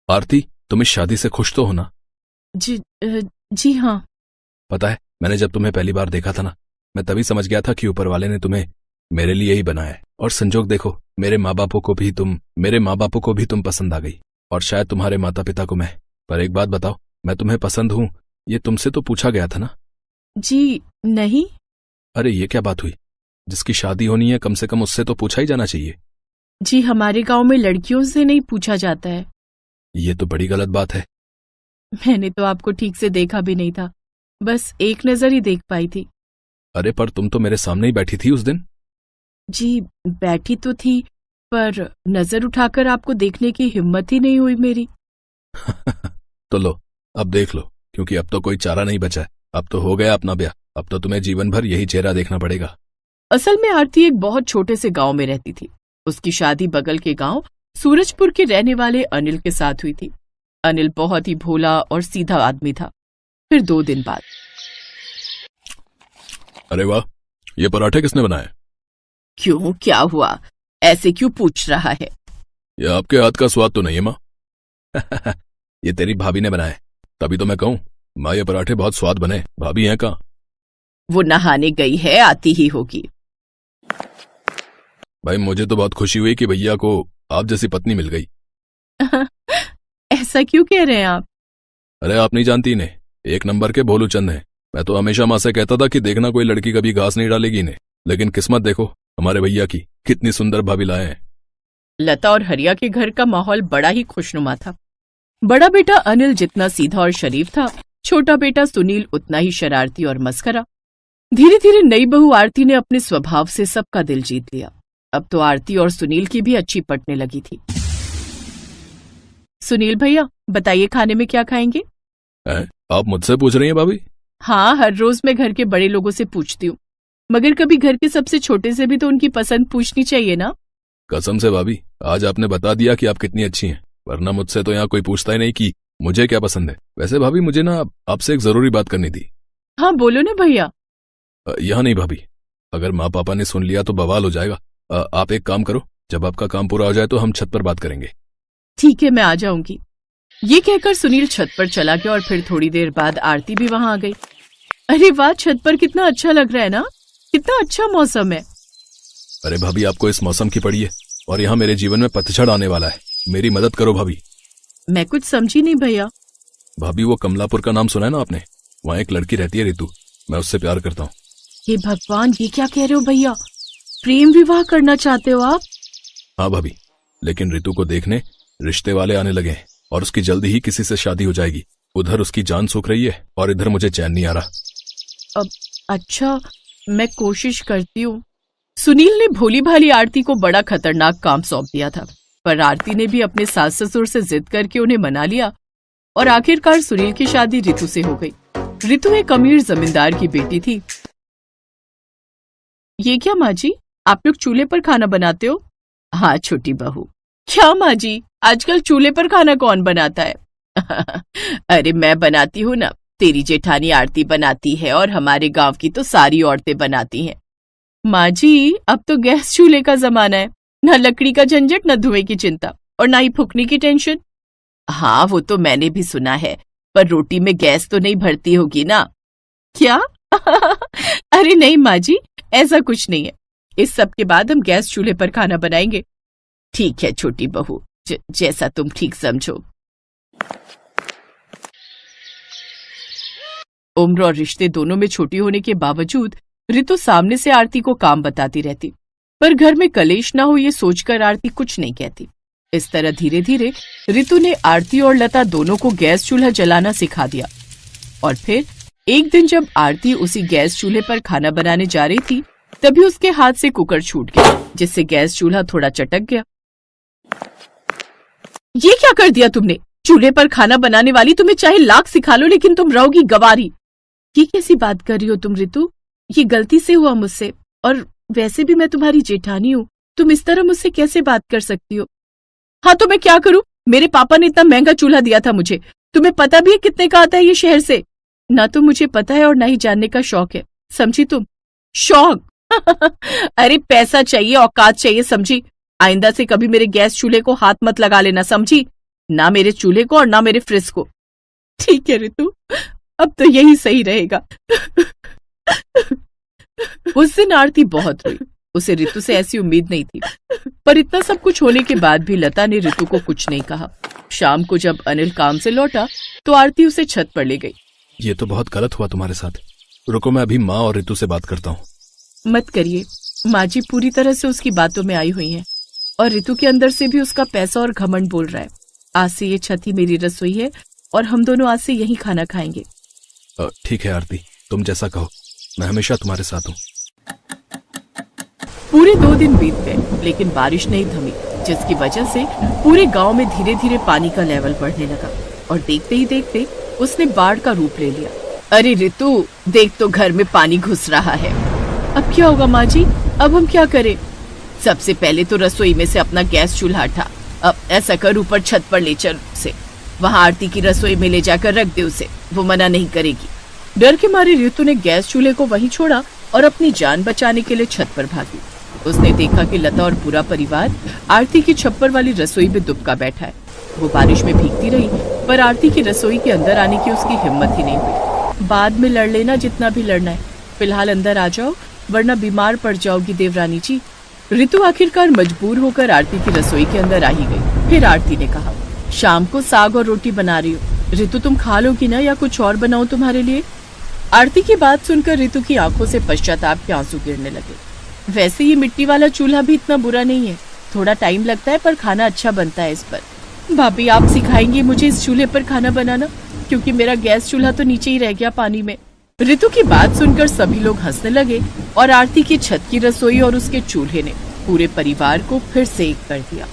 आरती, तुम इस शादी से खुश तो हो ना? जी हाँ। पता है, मैंने जब तुम्हें पहली बार देखा था ना, मैं तभी समझ गया था कि ऊपर वाले ने तुम्हें मेरे लिए ही बनाया है। और संजोग देखो, मेरे माँ बापों को भी तुम पसंद आ गई, और शायद तुम्हारे माता पिता को मैं। पर एक बात बताओ, मैं तुम्हें पसंद हूँ ये तुमसे तो पूछा गया था ना? जी नहीं। अरे ये क्या बात हुई? जिसकी शादी होनी है कम से कम उससे तो पूछा ही जाना चाहिए। जी हमारे गांव में लड़कियों से नहीं पूछा जाता है। ये तो बड़ी गलत बात है। मैंने तो आपको ठीक से देखा भी नहीं था, बस एक नजर ही देख पाई थी। अरे पर तुम तो मेरे सामने ही बैठी थी उस दिन। जी बैठी तो थी, पर नजर उठाकर आपको देखने की हिम्मत ही नहीं हुई मेरी। तो लो, अब देख लो, क्योंकि अब तो कोई चारा नहीं बचा है। अब तो हो गया अपना ब्याह, अब तो तुम्हें जीवन भर यही चेहरा देखना पड़ेगा। असल में आरती एक बहुत छोटे से गांव में रहती थी। उसकी शादी बगल के गांव सूरजपुर के रहने वाले अनिल के साथ हुई थी। अनिल बहुत ही भोला और सीधा आदमी था। फिर 2 दिन बाद। अरे वाह, ये पराठे किसने बनाए? क्यों, क्या हुआ? ऐसे क्यों पूछ रहा है? ये आपके हाथ का स्वाद तो नहीं है माँ? ये तेरी भाभी ने बनाए, तभी तो मैं कहूँ माँ ये पराठे बहुत स्वाद बने। भाभी हैं कहाँ? वो नहाने गई है, आती ही होगी। भाई मुझे तो बहुत खुशी हुई कि भैया को आप जैसी पत्नी मिल गई। ऐसा क्यों कह रहे हैं आप? अरे आप नहीं जानती इन्हें, 1 नंबर के भोलू चंद हैं। मैं तो हमेशा माँ से कहता था कि देखना कोई लड़की कभी घास नहीं डालेगी इन्हें, लेकिन किस्मत देखो हमारे भैया की, कितनी सुंदर भाभी लाए हैं। लता और हरिया के घर का माहौल बड़ा ही खुशनुमा था। बड़ा बेटा अनिल जितना सीधा और शरीफ था, छोटा बेटा सुनील उतना ही शरारती और मस्करा। धीरे धीरे नई बहू आरती ने अपने स्वभाव से सबका दिल जीत लिया। अब तो आरती और सुनील की भी अच्छी पटने लगी थी। सुनील भैया, बताइए खाने में क्या खाएंगे? आप मुझसे पूछ रही हैं भाभी? हाँ, हर रोज मैं घर के बड़े लोगों से पूछती हूँ, मगर कभी घर के सबसे छोटे से भी तो उनकी पसंद पूछनी चाहिए ना। कसम से भाभी, आज आपने बता दिया कि आप कितनी अच्छी हैं, वरना मुझसे तो यहाँ कोई पूछता ही नहीं कि मुझे क्या पसंद है। वैसे भाभी मुझे ना आपसे एक जरूरी बात करनी थी। हाँ बोलो ना भैया। यहाँ नहीं भाभी, अगर माँ पापा ने सुन लिया तो बवाल हो जाएगा। आप एक काम करो, जब आपका काम पूरा हो जाए तो हम छत पर बात करेंगे। ठीक है, मैं आ जाऊंगी। ये कहकर सुनील छत पर चला गया और फिर थोड़ी देर बाद आरती भी वहां आ गई। अरे वाह, छत पर कितना अच्छा लग रहा है ना, कितना अच्छा मौसम है। अरे भाभी आपको इस मौसम की पड़ी है, और यहाँ मेरे जीवन में पतझड़ आने वाला है। मेरी मदद करो भाभी। मैं कुछ समझी नहीं भैया। भाभी वो कमलापुर का नाम सुना है ना आपने? वहाँ एक लड़की रहती है रितु, मैं उससे प्यार करता हूँ। हे भगवान, ये क्या कह रहे हो भैया? प्रेम विवाह करना चाहते हो आप? हाँ भाभी, लेकिन रितु को देखने रिश्ते वाले आने लगे हैं, और उसकी जल्दी ही किसी से शादी हो जाएगी। उधर उसकी जान सूख रही है और इधर मुझे चैन नहीं आ रहा। अब अच्छा, मैं कोशिश करती हूँ। सुनील ने भोली भाली आरती को बड़ा खतरनाक काम सौंप दिया था, पर आरती ने भी अपने सास ससुर से जिद करके उन्हें मना लिया और आखिरकार सुनील की शादी रितु से हो गई। रितु एक अमीर जमींदार की बेटी थी। ये क्या माँ जी, आप लोग चूल्हे पर खाना बनाते हो? हाँ छोटी बहू। क्या माँ जी, आजकल चूल्हे पर खाना कौन बनाता है? अरे मैं बनाती हूँ ना, तेरी जेठानी आरती बनाती है और हमारे गांव की तो सारी औरतें बनाती हैं। माँ जी, अब तो गैस चूल्हे का जमाना है, न लकड़ी का झंझट, न धुएं की चिंता, और न ही फूकने की टेंशन। हाँ वो तो मैंने भी सुना है, पर रोटी में गैस तो नहीं भरती होगी ना? क्या? अरे नहीं माँ जी, ऐसा कुछ नहीं है। इस सब के बाद हम गैस चूल्हे पर खाना बनाएंगे। ठीक है छोटी बहू, जैसा तुम ठीक समझो। उम्र और रिश्ते दोनों में छोटी होने के बावजूद रितु सामने से आरती को काम बताती रहती, पर घर में कलेश ना हो ये सोचकर आरती कुछ नहीं कहती। इस तरह धीरे धीरे रितु ने आरती और लता दोनों को गैस चूल्हा जलाना सिखा दिया। और फिर एक दिन जब आरती उसी गैस चूल्हे पर खाना बनाने जा रही थी, तभी उसके हाथ से कुकर छूट गया, जिससे गैस चूल्हा थोड़ा चटक गया। ये क्या कर दिया तुमने? चूल्हे पर खाना बनाने वाली तुम्हें चाहे लाख सिखा लो, लेकिन तुम रहोगी गवारी। ये कैसी बात कर रही हो तुम रितु? ये गलती से हुआ मुझसे, और वैसे भी मैं तुम्हारी जेठानी हूँ, तुम इस तरह मुझसे कैसे बात कर सकती हो? हाँ तो मैं क्या करूँ, मेरे पापा ने इतना महंगा चूल्हा दिया था मुझे। तुम्हें पता भी है कितने का आता है ये शहर से? ना तो मुझे पता है और ना ही जानने का शौक है, समझी तुम? शौक? अरे पैसा चाहिए, औकात चाहिए, समझी? आइंदा से कभी मेरे गैस चूल्हे को हाथ मत लगा लेना, समझी? ना मेरे चूल्हे को और ना मेरे फ्रिज को। ठीक है रितु, अब तो यही सही रहेगा। उस दिन आरती बहुत रोई। उसे रितु से ऐसी उम्मीद नहीं थी, पर इतना सब कुछ होने के बाद भी लता ने रितु को कुछ नहीं कहा। शाम को जब अनिल काम से लौटा तो आरती उसे छत पर ले गई। ये तो बहुत गलत हुआ तुम्हारे साथ। रुको, मैं अभी माँ और रितु से बात करता हूँ। मत करिए, माँ जी पूरी तरह से उसकी बातों में आई हुई हैं और रितु के अंदर से भी उसका पैसा और घमंड बोल रहा है। आज से ये छत ही मेरी रसोई है और हम दोनों आज से यहीं खाना खाएंगे। ठीक है आरती, तुम जैसा कहो, मैं हमेशा तुम्हारे साथ हूँ। पूरे 2 दिन बीत गए लेकिन बारिश नहीं थमी, जिसकी वजह से पूरे गांव में धीरे धीरे पानी का लेवल बढ़ने लगा और देखते ही देखते उसने बाढ़ का रूप ले लिया। अरे रितु, देख तो घर में पानी घुस रहा है। अब क्या होगा माँ जी? अब हम क्या करें? सबसे पहले तो रसोई में से अपना गैस चूल्हा हटा। अब ऐसा कर ऊपर छत पर ले चल उसे, वहाँ आरती की रसोई में ले जाकर रख दे उसे, वो मना नहीं करेगी। डर के मारे रितु ने गैस चूल्हे को वहीं छोड़ा और अपनी जान बचाने के लिए छत पर भागी। उसने देखा कि लता और पूरा परिवार आरती की छप्पर वाली रसोई में दुबका बैठा है। वो बारिश में भीगती रही पर आरती की रसोई के अंदर आने की उसकी हिम्मत ही नहीं हुई। बाद में लड़ लेना जितना भी लड़ना है, फिलहाल अंदर आ जाओ वरना बीमार पड़ जाओगी देवरानी जी। रितु आखिरकार मजबूर होकर आरती की रसोई के अंदर आ ही गई। फिर आरती ने कहा, शाम को साग और रोटी बना रही हूँ, रितु तुम खा लोगी ना या कुछ और बनाऊं तुम्हारे लिए? आरती की बात सुनकर रितु की आंखों से पश्चाताप के आंसू गिरने लगे। वैसे ये मिट्टी वाला चूल्हा भी इतना बुरा नहीं है, थोड़ा टाइम लगता है पर खाना अच्छा बनता है इस पर। भाभी आप सिखाएंगी मुझे इस चूल्हे पर खाना बनाना, क्योंकि मेरा गैस चूल्हा तो नीचे ही रह गया पानी में। रितु की बात सुनकर सभी लोग हंसने लगे और आरती की छत की रसोई और उसके चूल्हे ने पूरे परिवार को फिर से एक कर दिया।